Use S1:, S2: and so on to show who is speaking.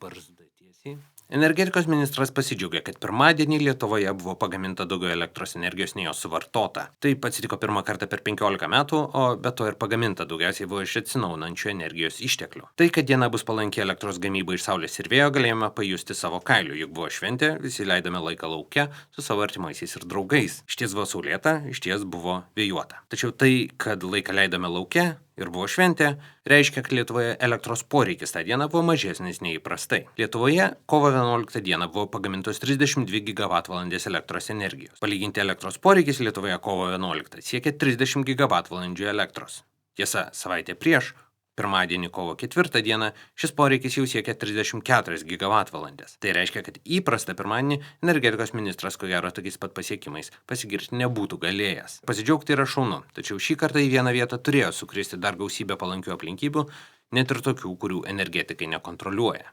S1: barzda tiesiai. Energetikos ministras pasidžiaugė, kad pirmadienį Lietuvoje buvo pagaminta daugiau elektros energijos nei jos suvartota. Taip atsitiko pirmą kartą per 15 metų, o be to ir pagaminta daugiausiai buvo iš atsinaujinančių energijos išteklių. Tai, kad diena bus palanki elektros gamybai iš saulės ir vėjo, galėjome pajusti savo kailiu, juk buvo šventė, visi leidome laiką lauke su savo artimaisiais ir draugais. Išties buvo saulėta, išties buvo vėjuota. Tačiau tai, kad laiką leidome lauke ir buvo šventė, reiškia, kad Lietuvoje elektros poreikis tą dieną buvo mažesnis nei įprastai. Lietuvoje kovo 11 dieną buvo pagamintos 32 gigavatvalandės elektros energijos. Palyginti elektros poreikis Lietuvoje kovo 11 siekia 30 gigavatvalandžių elektros. Tiesa, savaitę prieš, pirmadienį kovo 4 dieną, šis poreikis jau siekia 34 gigavatvalandės. Tai reiškia, kad įprastą pirmadienį energetikos ministras ko gero tokiais pat pasiekimais pasigirti nebūtų galėjęs. Pasidžiaugti yra šaunu, tačiau šį kartą į vieną vietą turėjo sukristi dar gausybę palankių aplinkybių, net ir tokių, kurių energetikai nekontroliuoja.